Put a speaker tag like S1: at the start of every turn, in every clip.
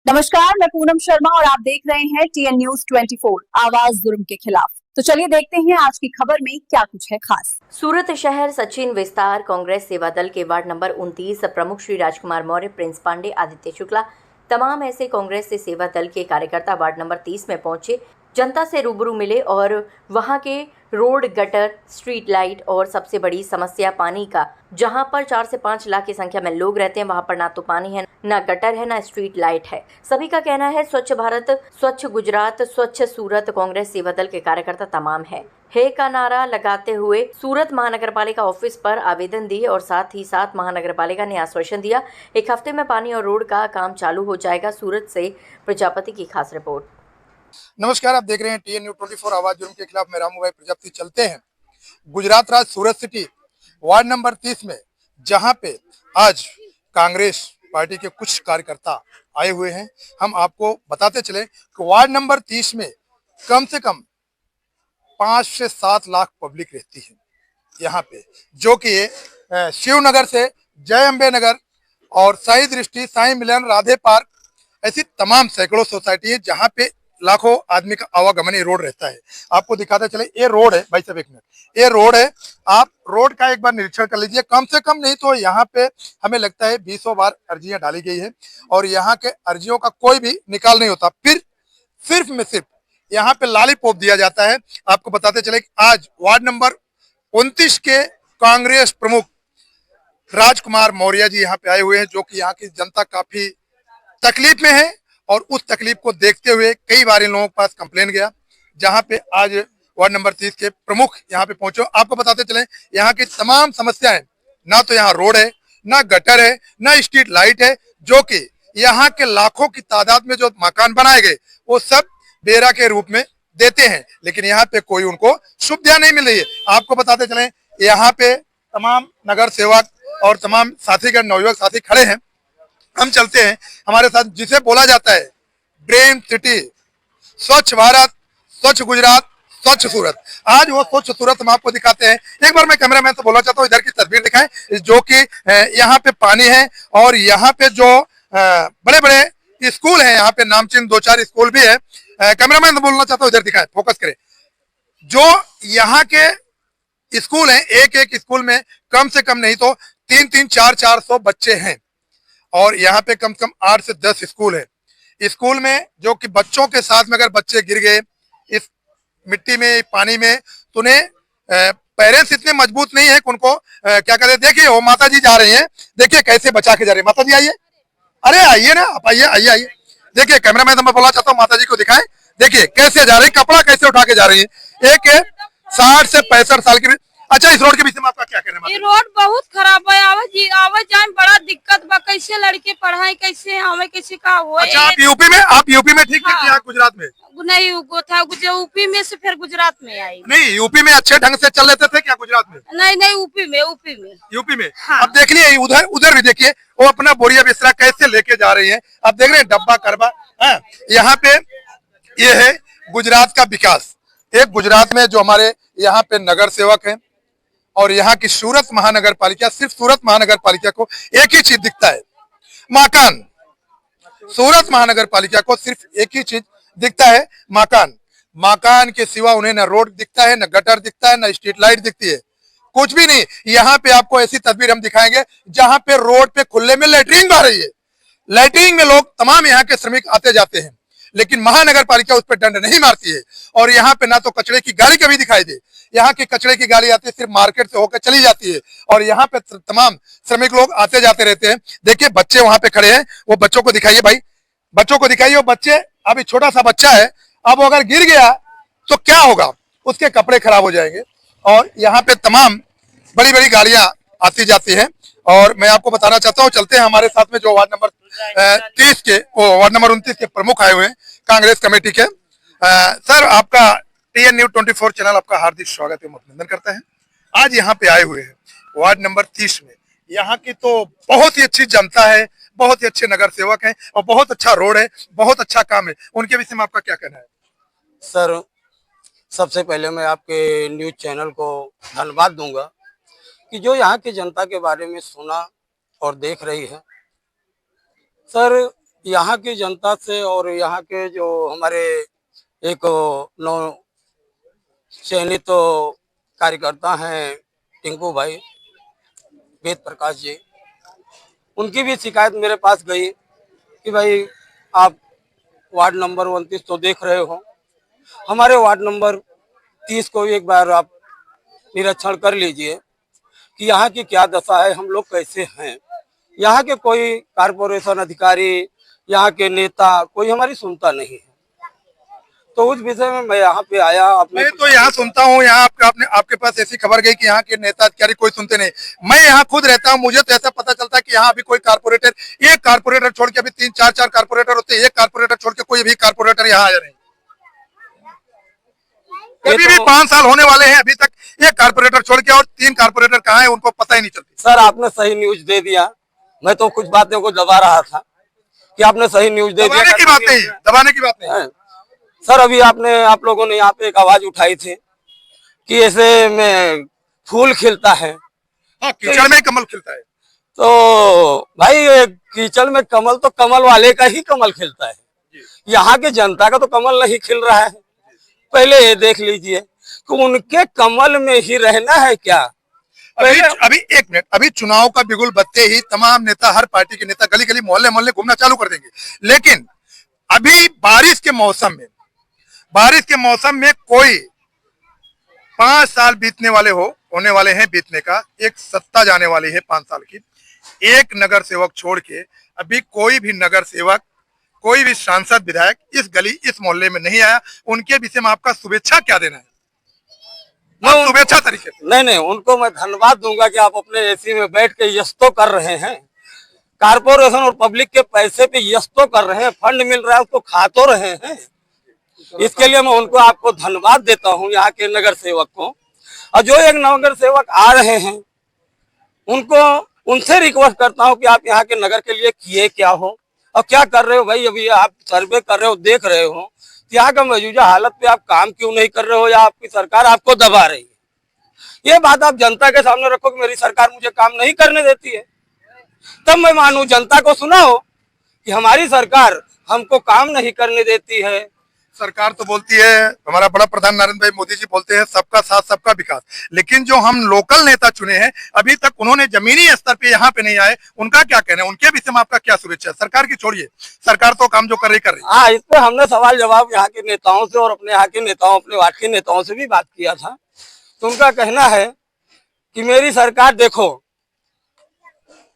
S1: नमस्कार, मैं पूनम शर्मा और आप देख रहे हैं TN News 24 आवाज जुर्म के खिलाफ। तो चलिए देखते हैं आज की खबर में क्या कुछ है खास।
S2: सूरत शहर सचिन विस्तार कांग्रेस सेवा दल के वार्ड नंबर 29 प्रमुख श्री राजकुमार मौर्य, प्रिंस पांडे, आदित्य शुक्ला, तमाम ऐसे कांग्रेस से सेवा दल के कार्यकर्ता वार्ड नंबर 30 में पहुंचे, जनता से रूबरू मिले और वहां के रोड, गटर, स्ट्रीट लाइट और सबसे बड़ी समस्या पानी का, जहां पर 4 से 5 लाख की संख्या में लोग रहते हैं, वहां पर ना तो पानी है, ना गटर है, ना स्ट्रीट लाइट है। सभी का कहना है स्वच्छ भारत, स्वच्छ गुजरात, स्वच्छ सूरत कांग्रेस सेवा दल के कार्यकर्ता तमाम है का नारा लगाते हुए सूरत महानगर पालिका ऑफिस पर आवेदन दिए और साथ ही साथ महानगर पालिका ने आश्वासन दिया 1 हफ्ते में पानी और रोड का काम चालू हो जाएगा। सूरत से प्रजापति की खास रिपोर्ट।
S3: नमस्कार, आप देख रहे हैं TN News 24 आवाज जुर्म के खिलाफ। मैं रामू भाई प्रजापति। चलते हैं गुजरात राज्य सूरत सिटी वार्ड नंबर 30 में, जहां पे आज कांग्रेस पार्टी के कुछ कार्यकर्ता आए हुए हैं। हम आपको बताते चले कि वार्ड नंबर 30 में कम से कम 5 से 7 लाख पब्लिक रहती है यहाँ पे, जो कि शिवनगर से जय अम्बे नगर और साई दृष्टि, साई मिलन, राधे पार्क, ऐसी तमाम सैकड़ों सोसाइटी है जहाँ पे लाखों आदमी का आवागमन ये रोड रहता है। आपको दिखाते चले, ये रोड है भाई साहब, 1 मिनट, ये रोड है। आप रोड का एक बार निरीक्षण कर लीजिए। कम से कम नहीं तो यहाँ पे हमें लगता है 20 बार अर्जियां डाली गई है और यहाँ के अर्जियों का कोई भी निकाल नहीं होता। फिर सिर्फ यहाँ पे लॉलीपॉप दिया जाता है। आपको बताते चले कि आज वार्ड नंबर 29 के कांग्रेस प्रमुख राजकुमार मौर्य जी यहाँ पे आए हुए हैं, जो कि यहाँ की जनता काफी तकलीफ में है और उस तकलीफ को देखते हुए कई बार इन लोगों के पास कंप्लेन गया, जहां पे आज वार्ड नंबर 30 के प्रमुख यहाँ पे पहुंचे। आपको बताते चले, यहाँ की तमाम समस्याएं, ना तो यहाँ रोड है, ना गटर है, ना स्ट्रीट लाइट है, जो कि यहाँ के लाखों की तादाद में जो मकान बनाए गए वो सब बेरा के रूप में देते हैं, लेकिन यहाँ पे कोई उनको सुविधा नहीं मिल रही है। आपको बताते चले, यहाँ पे तमाम नगर सेवक और तमाम साथीगण, नवयुवक साथी खड़े हैं। हम चलते हैं हमारे साथ, जिसे बोला जाता है ड्रीम सिटी, स्वच्छ भारत, स्वच्छ गुजरात, स्वच्छ सूरत। आज वो स्वच्छ सूरत हम आपको दिखाते हैं। एक बार मैं कैमरामैन से बोलना चाहता हूँ, इधर की तस्वीर दिखाएं, जो कि यहाँ पे पानी है और यहाँ पे जो बड़े बड़े स्कूल हैं, यहाँ पे नामचीन 2-4 स्कूल भी है। कैमरामैन से बोलना चाहता हूँ, इधर दिखाएं, फोकस करें। जो यहाँ के स्कूल हैं, एक स्कूल में कम से कम नहीं तो 300, 400 बच्चे हैं और यहाँ पे कम से कम 8 से 10 स्कूल है। स्कूल में जो कि बच्चों के साथ में अगर बच्चे गिर गए इस मिट्टी में, पानी में, तो उन्हें पेरेंट्स इतने मजबूत नहीं है कि उनको क्या कहते हैं। देखिए वो माता जी जा रही हैं, देखिए कैसे बचा के जा रही है। माता जी आइए, अरे आइए ना आप, आइए। देखिए कैमरामैन मैं बोलना चाहता हूँ, माता जी को दिखाएं, देखिए कैसे जा रही, कपड़ा कैसे उठा के जा रही है। एक 60 से 65 साल की। अच्छा, इस रोड के विषय में आपका क्या कहना है?
S4: ये रोड बहुत खराब है, आवाज जाए में बड़ा दिक्कत बा। कैसे लड़के पढ़ाई, कैसे आवे, कैसे का हो।
S3: अच्छा, आप यूपी में ठीक
S4: हाँ।
S3: या गुजरात में?
S4: नहीं, वो था यूपी में से फिर गुजरात में आई।
S3: नहीं, यूपी में अच्छे ढंग से चल लेते थे क्या गुजरात में?
S4: नहीं, यूपी में। हाँ।
S3: अब देख लिए उधर भी देखिए, वो अपना बोरिया बिस्तरा कैसे लेके जा रही है। अब देख रहे हैं डब्बा करबा। यहाँ पे ये है गुजरात का विकास। एक गुजरात में जो हमारे यहाँ पे नगर सेवक हैं और यहाँ की सूरत महानगर पालिका, सिर्फ सूरत महानगर पालिका को एक ही चीज दिखता है, मकान। सूरत महानगर पालिका को सिर्फ एक ही चीज दिखता है, मकान के सिवा उन्हें न रोड दिखता है, न गटर दिखता है, न स्ट्रीट लाइट दिखती है, कुछ भी नहीं। यहाँ पे आपको ऐसी तस्वीर हम दिखाएंगे जहां पे रोड पे खुले में लैट्रिन बह रही है। लैट्रिन में लोग तमाम यहाँ के श्रमिक आते जाते हैं, लेकिन महानगर पालिका उस पर दंड नहीं मारती है। और यहाँ पे ना तो कचरे की गाड़ी कभी दिखाई दे, यहाँ की कचरे की गाड़ी आती है सिर्फ मार्केट से होकर चली जाती है और यहाँ पे तमाम श्रमिक लोग आते जाते रहते हैं। देखिए बच्चे वहां पे खड़े हैं, वो बच्चों को दिखाइए भाई, बच्चों को दिखाइए। वो बच्चे, अभी छोटा सा बच्चा है, अब वो अगर गिर गया तो क्या होगा, उसके कपड़े खराब हो जाएंगे। और यहाँ पे तमाम बड़ी बड़ी गाड़ियां आती जाती है। और मैं आपको बताना चाहता हूँ, चलते हैं हमारे साथ में जो वार्ड नंबर 30 के, वार्ड नंबर 29 के प्रमुख आए हुए हैं कांग्रेस कमेटी के। सर, आपका TN News 24 चैनल आपका हार्दिक स्वागत एवं अभिनंदन करता है। आज यहाँ पे आए हुए हैं वार्ड नंबर 30 में। यहाँ की तो बहुत ही अच्छी जनता है, बहुत ही अच्छे नगर सेवक हैं और बहुत अच्छा रोड है, बहुत अच्छा काम है। उनके विषय में आपका क्या कहना है?
S5: सर, सबसे पहले मैं आपके न्यूज चैनल को धन्यवाद दूंगा कि जो यहाँ की जनता के बारे में सुना और देख रही है। सर, यहाँ की जनता से और यहाँ के जो हमारे एक नौ चयनित कार्यकर्ता हैं टिंकू भाई, वेद प्रकाश जी, उनकी भी शिकायत मेरे पास गई कि भाई आप वार्ड नंबर 29 तो देख रहे हो, हमारे वार्ड नंबर 30 को एक बार आप निरीक्षण कर लीजिए कि यहाँ की क्या दशा है, हम लोग कैसे हैं। यहाँ के कोई कारपोरेशन अधिकारी, यहाँ के नेता कोई हमारी सुनता नहीं है। तो उस विषय में मैं यहाँ पे आया।
S3: मैं तो यहाँ सुनता हूँ, यहाँ आपके पास ऐसी खबर गई कि यहाँ के नेता अधिकारी कोई सुनते नहीं। मैं यहाँ खुद रहता हूँ, मुझे तो ऐसा पता चलता है कि यहाँ अभी कोई कारपोरेटर, एक कारपोरेटर छोड़ के अभी 3-4 कारपोरेटर होते हैं, एक कारपोरेटर छोड़ के कोई भी कारपोरेटर यहाँ आया नहीं। अभी भी 5 साल होने वाले हैं, अभी तक एक कारपोरेटर छोड़ के, और 3 कारपोरेटर कहाँ है उनको पता ही नहीं चलती।
S5: सर आपने सही न्यूज दे दिया, मैं तो कुछ बातों को दबा रहा था कि आपने सही न्यूज दे दिया।
S3: दबाने की बात नहीं, दबाने की बात नहीं
S5: सर। अभी आप लोगों ने यहाँ पे एक आवाज उठाई थी कि ऐसे में फूल खिलता है।
S3: हाँ, कीचड़ में कमल खिलता है।
S5: तो भाई कीचड़ में कमल तो कमल वाले का ही कमल खिलता है, यहाँ की जनता का तो कमल नहीं खिल रहा है। पहले ये देख लीजिए कि उनके कमल में ही रहना है क्या।
S3: अभी एक मिनट, अभी चुनाव का बिगुल बजते ही तमाम नेता, हर पार्टी के नेता गली गली मोहल्ले मोहल्ले घूमना चालू कर देंगे। लेकिन अभी बारिश के मौसम में कोई 5 साल बीतने वाले होने वाले हैं, बीतने का एक सत्ता जाने वाली है 5 साल की। एक नगर सेवक छोड़ के अभी कोई भी नगर सेवक, कोई भी सांसद, विधायक इस गली, इस मोहल्ले में नहीं आया। उनके विषय में आपका शुभेच्छा क्या देना है? शुभेच्छा तरीके
S5: नहीं, उनको मैं धन्यवाद दूंगा कि आप अपने एसी में बैठ के यश तो कर रहे हैं, कारपोरेशन और पब्लिक के पैसे पे यश तो कर रहे हैं, फंड मिल रहा है उसको खा तो रहे हैं। इसके लिए मैं उनको, आपको धन्यवाद देता हूं, यहाँ के नगर सेवक को। और जो एक नगर सेवक आ रहे हैं उनसे रिक्वेस्ट करता हूं कि आप यहाँ के नगर के लिए किए क्या हो और क्या कर रहे हो। भाई अभी आप सर्वे कर रहे हो, देख रहे हो यहाँ का मौजूदा हालत पे आप काम क्यों नहीं कर रहे हो, या आपकी सरकार आपको दबा रही है। ये बात आप जनता के सामने रखो कि मेरी सरकार मुझे काम नहीं करने देती है, तब मैं मानूं। जनता को सुनाओ कि हमारी सरकार हमको काम नहीं करने देती है।
S3: सरकार तो बोलती है, हमारा बड़ा प्रधान नरेंद्र भाई मोदी जी बोलते हैं सबका साथ सबका विकास, लेकिन जो हम लोकल नेता चुने हैं अभी तक उन्होंने जमीनी स्तर पे यहाँ पे नहीं आए। उनका क्या कहना है, उनके विषय में आपका क्या शुभेच्छा? सरकार की छोड़िए, सरकार तो काम जो कर रही
S5: हाँ, इस पे हमने सवाल जवाब यहाँ के नेताओं से और अपने यहाँ के नेताओं, अपने वार्ड के नेताओं से भी बात किया था। तो उनका कहना है कि मेरी सरकार देखो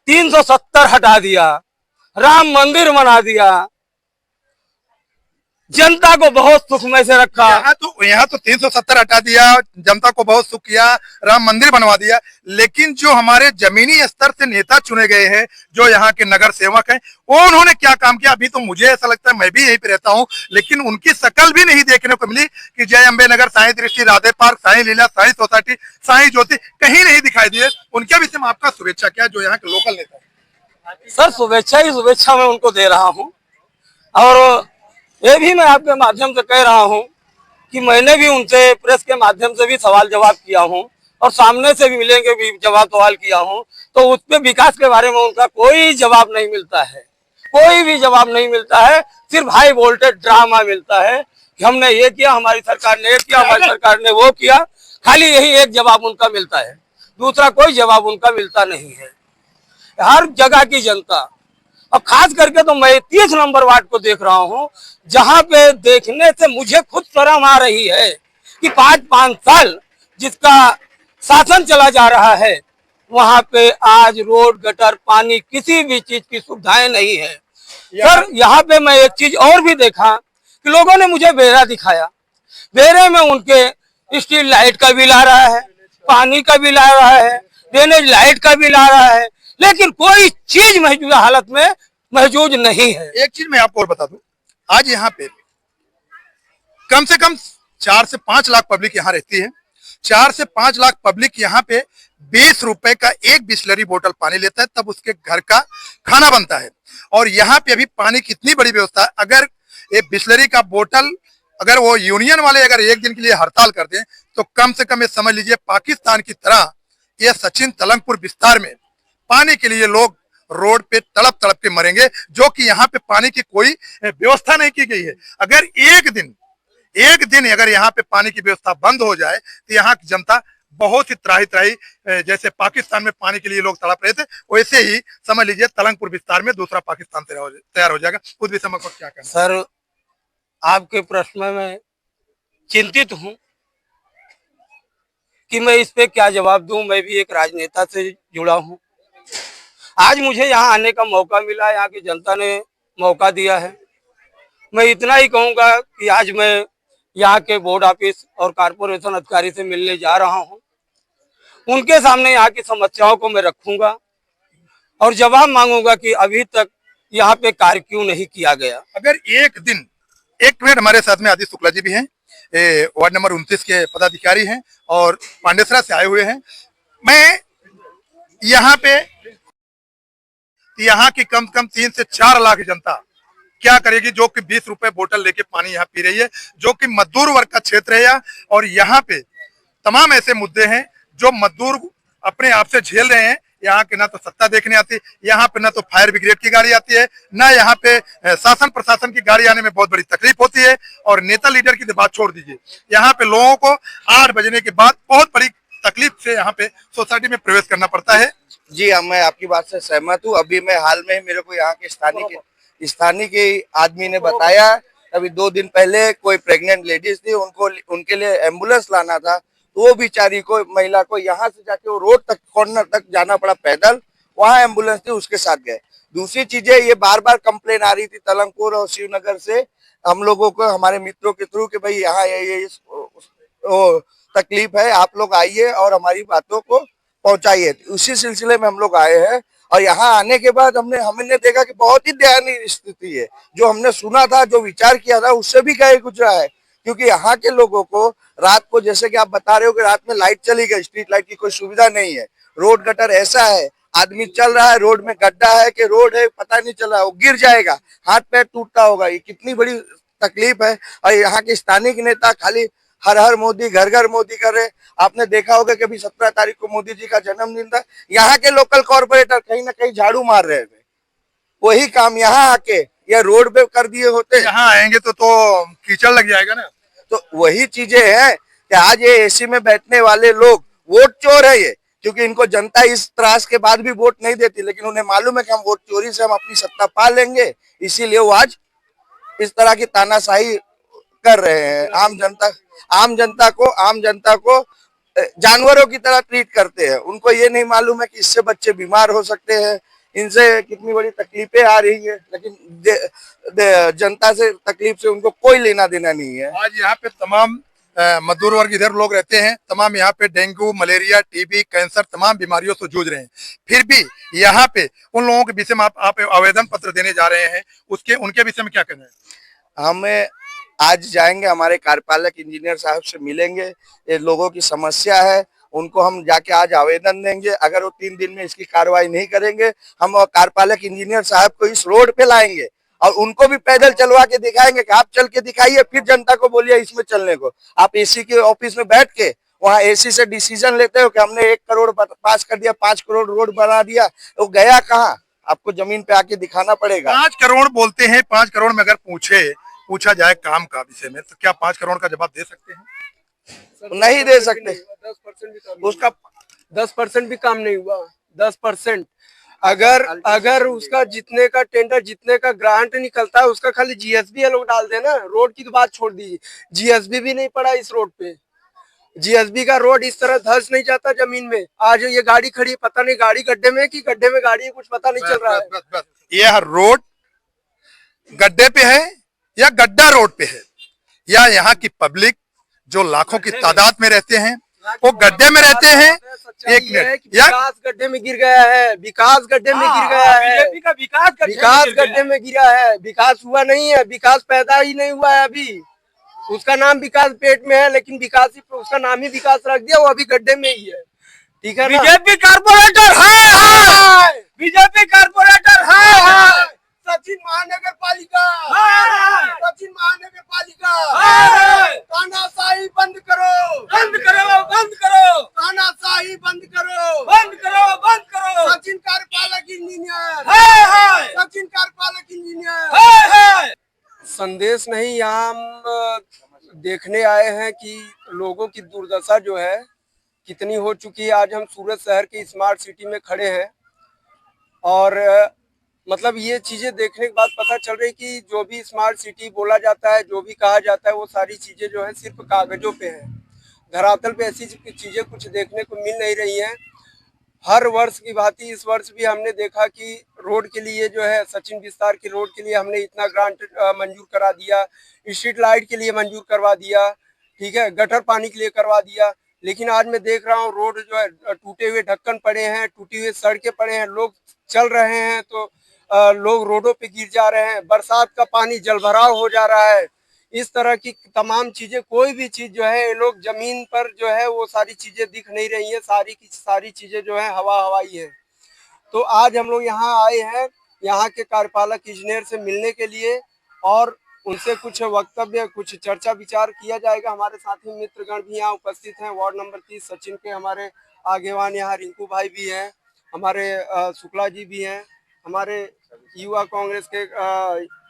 S5: 370 हटा दिया, राम मंदिर बना दिया, जनता को बहुत सुखमय से रखा।
S3: यहाँ तो 370 हटा दिया, जनता को बहुत सुख किया, राम मंदिर बनवा दिया, लेकिन जो हमारे जमीनी स्तर से नेता चुने गए हैं, जो यहाँ के नगर सेवक हैं, वो उन्होंने क्या काम किया? अभी तो मुझे ऐसा लगता है, मैं भी यहीं पे रहता हूँ, लेकिन उनकी शकल भी नहीं देखने को मिली कि जय अम्बे नगर, साई दृष्टि, राधे पार्क, साई लीला, साई सोसाइटी, साई ज्योति कहीं नहीं दिखाई दिए। उनके विषय में आपका शुभेच्छा क्या, जो यहाँ के लोकल नेता?
S5: सर शुभेच्छा ही शुभेच्छा मैं उनको दे रहा हूँ, और ये भी मैं आपके माध्यम से कह रहा हूं कि मैंने भी उनसे प्रेस के माध्यम से भी सवाल जवाब किया हूं और सामने से भी मिलेंगे भी जवाब सवाल किया हूं, तो उस पे विकास के बारे में उनका कोई जवाब नहीं मिलता है, कोई भी जवाब नहीं मिलता है। सिर्फ हाई वोल्टेज ड्रामा मिलता है कि हमने ये किया, हमारी सरकार ने ये किया, हमारी सरकार ने वो किया। खाली यही एक जवाब उनका मिलता है, दूसरा कोई जवाब उनका मिलता नहीं है। हर जगह की जनता, और खास करके तो मैं 30 नंबर वार्ड को देख रहा हूं, जहां पे देखने से मुझे खुद शर्म आ रही है कि 5 साल जिसका शासन चला जा रहा है, वहां पे आज रोड, गटर, पानी, किसी भी चीज की सुविधाएं नहीं है। सर यहाँ पे मैं एक चीज और भी देखा कि लोगों ने मुझे बेरा दिखाया, बेरे में उनके स्ट्रीट लाइट का बिल आ रहा है, पानी का बिल आ रहा है, ड्रेनेज लाइट का बिल आ रहा है, लेकिन कोई चीज मौजूदा हालत में मौजूद नहीं है।
S3: एक चीज मैं आपको और बता दूं, आज यहाँ पे कम से कम 4 से 5 लाख पब्लिक यहाँ रहती है। 4 से 5 लाख पब्लिक यहाँ पे 20 रुपए का एक बिस्लरी बोतल पानी लेता है, तब उसके घर का खाना बनता है। और यहाँ पे अभी पानी की इतनी बड़ी व्यवस्था है, अगर ये बिस्लरी का बोतल, अगर वो यूनियन वाले अगर एक दिन के लिए हड़ताल कर दें, तो कम से कम ये समझ लीजिए पाकिस्तान की तरह ये सचिन तलंगपुर विस्तार में पानी के लिए लोग रोड पे तड़प तड़प के मरेंगे, जो कि यहाँ पे पानी की कोई व्यवस्था नहीं की गई है। अगर एक दिन अगर यहाँ पे पानी की व्यवस्था बंद हो जाए तो यहाँ की जनता बहुत ही त्राही जैसे पाकिस्तान में पानी के लिए लोग तड़प रहे थे, वैसे ही समझ लीजिए तलंगपुर विस्तार में दूसरा पाकिस्तान तैयार हो जाएगा। उस विषय में क्या कहना?
S5: सर, आपके प्रश्न में मैं चिंतित हूँ कि मैं इस पे क्या जवाब दूं। मैं भी एक राजनेता से जुड़ा हूँ। आज मुझे यहाँ आने का मौका मिला, यहाँ की जनता ने मौका दिया है। मैं इतना ही कहूँगा कि आज मैं यहाँ के बोर्ड ऑफिस और कारपोरेशन अधिकारी से मिलने जा रहा हूँ। उनके सामने यहाँ की समस्याओं को मैं रखूंगा और जवाब मांगूंगा कि अभी तक यहाँ पे कार्य क्यों नहीं किया गया।
S3: अगर एक मिनट, हमारे साथ में आदित्य शुक्ला जी भी हैं, वार्ड नंबर 29 के पदाधिकारी हैं और पांडेसरा से आए हुए हैं। मैं यहाँ की कम से कम 3 से 4 लाख जनता क्या करेगी, जो कि 20 रुपए बोतल लेके पानी यहाँ पी रही है, जो कि मजदूर वर्ग का क्षेत्र है और यहाँ पे तमाम ऐसे मुद्दे हैं जो मजदूर अपने आप से झेल रहे हैं। यहाँ के ना तो सत्ता देखने आती, यहाँ पे ना तो फायर ब्रिगेड की गाड़ी आती है, ना यहाँ पे शासन प्रशासन की गाड़ी आने में बहुत बड़ी तकलीफ होती है। और नेता लीडर की बात छोड़ दीजिए, यहाँ पे लोगों को 8 बजने के बाद बहुत बड़ी तकलीफ से यहाँ पे सोसाइटी में प्रवेश करना पड़ता है।
S6: जी हाँ, मैं आपकी बात से सहमत हूँ। अभी मैं हाल में मेरे को यहाँ के स्थानीय के आदमी ने बताया, अभी 2 दिन पहले कोई प्रेग्नेंट लेडीज थी, उनके लिए एम्बुलेंस लाना था, तो वो बेचारी को महिला को यहाँ से जाके वो रोड तक कॉर्नर तक जाना पड़ा पैदल, वहाँ एम्बुलेंस थी, उसके साथ गए। दूसरी चीजें, ये बार बार कंप्लेन आ रही थी तलंगपुर और शिवनगर से हम लोगों को, हमारे मित्रों के थ्रू, कि भाई यहाँ ये तकलीफ है, आप लोग आइए और हमारी बातों को पहुंचाइए। उसी सिलसिले में हम लोग आए हैं और यहाँ आने के बाद हमने देखा कि बहुत ही दयनीय स्थिति है। जो हमने सुना था, जो विचार किया था, उससे भी कहीं गुजरा है। क्योंकि यहाँ के लोगों को रात को, जैसे कि आप बता रहे हो कि रात में लाइट चली गई, स्ट्रीट लाइट की कोई सुविधा नहीं है, रोड गटर ऐसा है, आदमी चल रहा है, रोड में गड्ढा है कि रोड है पता नहीं चल रहा, वो गिर जाएगा, हाथ पैर टूटता होगा। ये कितनी बड़ी तकलीफ है। और यहाँ के स्थानीय नेता खाली हर हर मोदी, घर घर मोदी कर रहे। आपने देखा होगा कि अभी 17 तारीख को मोदी जी का जन्मदिन था, यहाँ के लोकल कॉर्पोरेटर कहीं ना कहीं झाड़ू मार रहे थे, वही काम यहाँ आके या रोड पे कर दिए होते।
S3: यहाँ आएंगे तो कीचड़ लग जाएगा ना।
S6: तो वही चीजें हैं कि आज ये एसी में बैठने वाले लोग वोट चोर है ये, क्योंकि इनको जनता इस त्रास के बाद भी वोट नहीं देती, लेकिन उन्हें मालूम है कि हम वोट चोरी से हम अपनी सत्ता पा लेंगे, इसीलिए वो आज इस तरह की तानाशाही कर रहे हैं। आम जनता को जानवरों की तरह ट्रीट करते हैं। उनको ये नहीं मालूम है कि इससे बच्चे बीमार हो सकते हैं, इनसे कितनी बड़ी तकलीफें आ रही है, लेकिन जनता से तकलीफ से उनको कोई लेना देना नहीं है।
S3: आज यहाँ पे तमाम मजदूर वर्ग इधर लोग रहते हैं, तमाम यहाँ पे डेंगू, मलेरिया, टीबी, कैंसर तमाम बीमारियों से जूझ रहे हैं। फिर भी यहाँ पे उन लोगों के विषय में आप आवेदन पत्र देने जा रहे हैं, उनके विषय में क्या कहना है?
S6: हमें आज जाएंगे, हमारे कार्यपालक इंजीनियर साहब से मिलेंगे, ये लोगों की समस्या है, उनको हम जाके आज आवेदन देंगे। अगर वो 3 दिन में इसकी कार्रवाई नहीं करेंगे, हम कार्यपालक इंजीनियर साहब को इस रोड पे लाएंगे और उनको भी पैदल चलवा के दिखाएंगे कि आप चल के दिखाइए, फिर जनता को बोलिए इसमें चलने को। आप एसी के ऑफिस में बैठ के वहाँ एसी से डिसीजन लेते हो कि हमने 1 करोड़ पास कर दिया, 5 करोड़ रोड बना दिया, वो गया कहाँ? आपको जमीन पे आके दिखाना पड़ेगा।
S3: 5 करोड़ बोलते हैं, 5 करोड़ में अगर पूछा जाए काम का विषय में, तो क्या 5 करोड़ का जवाब दे सकते हैं?
S6: नहीं दे सकते।
S7: 10% उसका 10% भी काम नहीं हुआ। 10% अगर उसका जितने का टेंडर, जितने का ग्रांट निकलता है, उसका खाली जीएसबी लोग डाल देना। रोड की तो बात छोड़ दीजिए, जीएसबी भी नहीं पड़ा इस रोड पे। जीएसबी का रोड इस तरह धंस नहीं जाता जमीन में। आज ये गाड़ी खड़ी, पता नहीं गाड़ी गड्ढे में कि गड्ढे में गाड़ी है, कुछ पता नहीं चल रहा है।
S3: यह रोड गड्ढे पे है या गड्ढा रोड पे है, या यहाँ की पब्लिक जो लाखों की तादाद में रहते हैं वो गड्ढे में रहते हैं? एक मिनट,
S7: विकास गड्ढे में गिर गया है, विकास गड्ढे में गिर गया है, बीजेपी का विकास गड्ढे में गिरा है। विकास हुआ नहीं है, विकास पैदा ही नहीं हुआ है अभी। उसका नाम विकास पेट में है, लेकिन विकास ही उसका नाम ही विकास रख दिया, वो अभी गड्ढे में ही है। ठीक है ना?
S5: बीजेपी कारपोरेटर है, बीजेपी कारपोरेटर है।
S7: सचिन महानगर पालिका, सचिन महानगर पालिका, तानाशाही बंद करो,
S5: बंद करो, बंद करो,
S7: तानाशाही बंद करो,
S5: बंद करो, बंद करो।
S7: सचिन कार्यपालक इंजीनियर, संदेश नहीं, यहाँ हम देखने आए हैं कि लोगों की दुर्दशा जो है कितनी हो चुकी है। आज हम सूरत शहर की स्मार्ट सिटी में खड़े हैं और मतलब ये चीजें देखने के बाद पता चल रही कि जो भी स्मार्ट सिटी बोला जाता है, जो भी कहा जाता है, वो सारी चीजें जो है सिर्फ कागजों पे है। धरातल पे ऐसी चीजें कुछ देखने को मिल नहीं रही हैं। हर वर्ष की भांति इस वर्ष भी हमने देखा कि रोड के लिए जो है सचिन विस्तार की रोड के लिए हमने इतना ग्रांट मंजूर करा दिया, स्ट्रीट लाइट के लिए मंजूर करवा दिया, ठीक है, गटर पानी के लिए करवा दिया। लेकिन आज मैं देख रहा हूँ रोड जो है टूटे हुए ढक्कन पड़े हैं, टूटी हुई सड़कें पड़े हैं, लोग चल रहे हैं तो लोग रोडों पे गिर जा रहे हैं, बरसात का पानी जलभराव हो जा रहा है। इस तरह की तमाम चीजें, कोई भी चीज जो है ये लोग जमीन पर जो है वो सारी चीजें दिख नहीं रही है, सारी की सारी चीजें जो है हवाई है। तो आज हम लोग यहाँ आए हैं, यहाँ के कार्यपालक इंजीनियर से मिलने के लिए और उनसे कुछ वक्तव्य, कुछ चर्चा विचार किया जाएगा। हमारे साथी मित्रगण भी यहाँ उपस्थित हैं। वार्ड नंबर 30 सचिन के हमारे आगेवान यहाँ रिंकू भाई भी हैं, हमारे शुक्ला जी भी हैं, हमारे युवा कांग्रेस के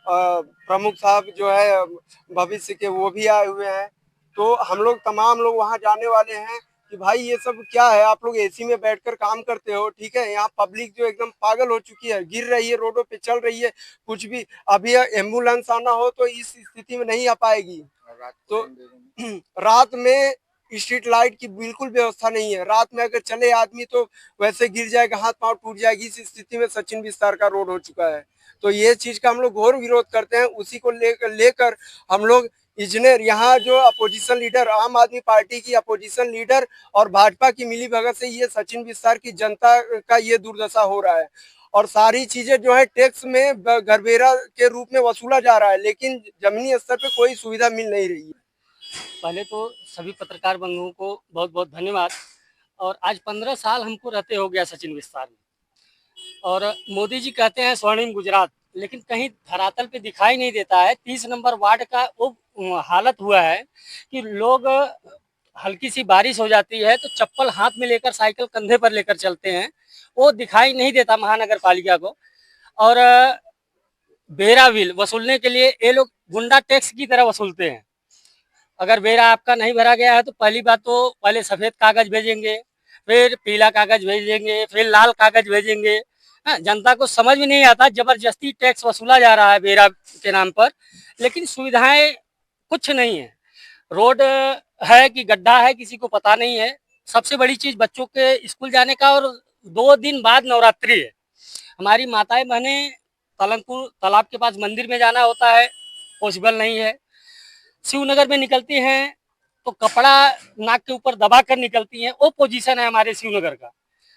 S7: प्रमुख साहब जो है भविष्य के, वो भी आए हुए हैं। तो हम लोग तमाम लोग वहाँ जाने वाले हैं कि भाई ये सब क्या है, आप लोग एसी में बैठकर काम करते हो, ठीक है, यहाँ पब्लिक जो एकदम पागल हो चुकी है, गिर रही है, रोडों पे चल रही है, कुछ भी अभी एम्बुलेंस आना हो तो इस स्थिति में नहीं आ पाएगी। तो रात में स्ट्रीट लाइट की बिल्कुल व्यवस्था नहीं है, रात में अगर चले आदमी तो वैसे गिर जाएगा, हाथ पांव टूट जाएगी। इस स्थिति में सचिन विस्तार का रोड हो चुका है। तो ये चीज का हम लोग घोर विरोध करते हैं। उसी को लेकर हम लोग इंजीनियर, यहाँ जो अपोजिशन लीडर, आम आदमी पार्टी की अपोजिशन लीडर और भाजपा की मिलीभगत से ये सचिन विस्तार की जनता का ये दुर्दशा हो रहा है और सारी चीजें जो है टैक्स में घरबेरा के रूप में वसूला जा रहा है, लेकिन जमीनी स्तर पे कोई सुविधा मिल नहीं रही है।
S8: पहले तो सभी पत्रकार बंधुओं को बहुत बहुत धन्यवाद। और आज 15 साल हमको रहते हो गया सचिन विस्तार में, और मोदी जी कहते हैं स्वर्णिम गुजरात, लेकिन कहीं धरातल पे दिखाई नहीं देता है। 30 नंबर वार्ड का वो हालत हुआ है कि लोग, हल्की सी बारिश हो जाती है तो चप्पल हाथ में लेकर, साइकिल कंधे पर लेकर चलते हैं, वो दिखाई नहीं देता महानगर पालिका को। और बेरा बिल वसूलने के लिए ये लोग गुंडा टैक्स की तरह वसूलते हैं। अगर बेरा आपका नहीं भरा गया है तो पहली बात तो पहले सफेद कागज भेजेंगे, फिर पीला कागज भेजेंगे, फिर लाल कागज भेजेंगे। जनता को समझ में नहीं आता, जबरदस्ती टैक्स वसूला जा रहा है बेरा के नाम पर, लेकिन सुविधाएं कुछ नहीं है। रोड है कि गड्ढा है किसी को पता नहीं है। सबसे बड़ी चीज बच्चों के स्कूल जाने का, और 2 दिन बाद नवरात्रि है। हमारी माताएं बहनें तलंगपुर तालाब के पास मंदिर में जाना होता है, पॉसिबल नहीं है। शिवनगर में निकलती हैं तो कपड़ा नाक के ऊपर दबा कर निकलती हैं, वो पोजीशन है हमारे शिवनगर का।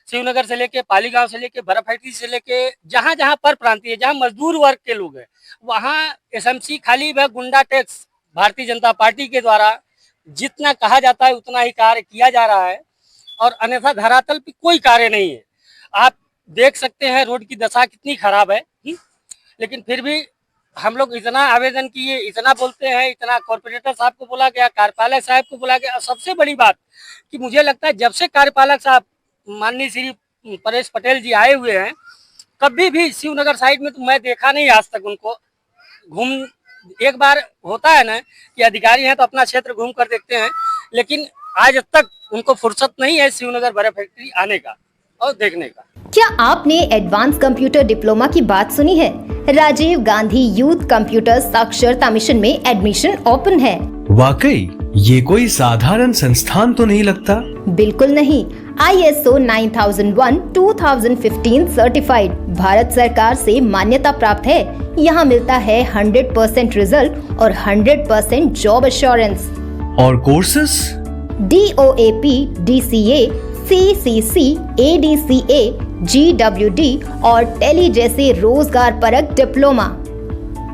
S8: शिवनगर से लेके पालीगांव से लेके बर्फ फैक्ट्री से लेके जहाँ जहाँ पर प्रांतीय है, जहाँ मजदूर वर्ग के लोग हैं, वहाँ एसएमसी खाली वह गुंडा टैक्स भारतीय जनता पार्टी के द्वारा जितना कहा जाता है उतना ही कार्य किया जा रहा है, और अन्यथा धरातल पे कोई कार्य नहीं है। आप देख सकते हैं रोड की दशा कितनी खराब है। लेकिन फिर भी हम लोग इतना आवेदन किए, इतना बोलते हैं, इतना कॉर्पोरेटर साहब को बोला गया, कार्यपालक साहब को बोला गया। और सबसे बड़ी बात कि मुझे लगता है जब से कार्यपालक साहब माननीय श्री परेश पटेल जी आए हुए हैं, कभी भी शिवनगर साइड में तो मैं देखा नहीं आज तक उनको घूम। एक बार होता है ना कि अधिकारी हैं तो अपना क्षेत्र घूम कर देखते हैं, लेकिन आज तक उनको फुर्सत नहीं है शिवनगर बर्फ फैक्ट्री आने का और देखने का।
S9: क्या आपने एडवांस कंप्यूटर डिप्लोमा की बात सुनी है? राजीव गांधी यूथ कंप्यूटर साक्षरता मिशन में एडमिशन ओपन है।
S10: वाकई ये कोई साधारण संस्थान तो नहीं लगता?
S9: बिल्कुल नहीं। ISO 9001:2015 सर्टिफाइड, भारत सरकार से मान्यता प्राप्त है। यहाँ मिलता है 100% रिजल्ट और 100% जॉब एश्योरेंस।
S10: और courses?
S9: DOAP, DCA, CCC, ADCA, GWD और टेली जैसे रोजगार परक डिप्लोमा,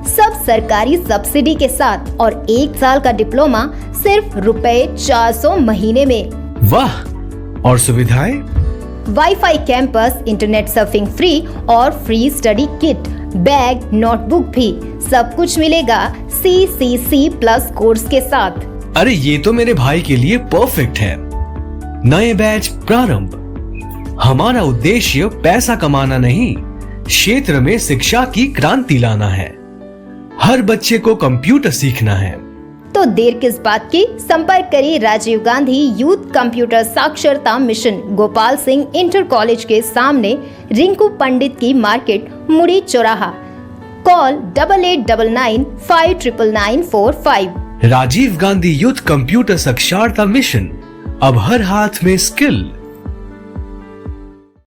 S9: सब सरकारी सब्सिडी के साथ, और 1 साल का डिप्लोमा सिर्फ ₹400 महीने में।
S10: वाह! और सुविधाएं?
S9: WiFi campus, internet surfing free और free study kit, bag, notebook भी, सब कुछ मिलेगा CCC+ कोर्स के साथ।
S10: अरे ये तो मेरे भाई के लिए परफेक्ट है। नए बैच प्रारंभ। हमारा उद्देश्य पैसा कमाना नहीं, क्षेत्र में शिक्षा की क्रांति लाना है। हर बच्चे को कंप्यूटर सीखना है।
S9: तो देर किस बात की, संपर्क करें राजीव गांधी यूथ कंप्यूटर साक्षरता mission, Gopal Singh inter college के सामने, रिंकू पंडित की मार्केट, मुड़ी चौराहा। Call 8899599945।
S10: Rajiv Gandhi youth computer साक्षरता मिशन, अब हर हाथ में स्किल।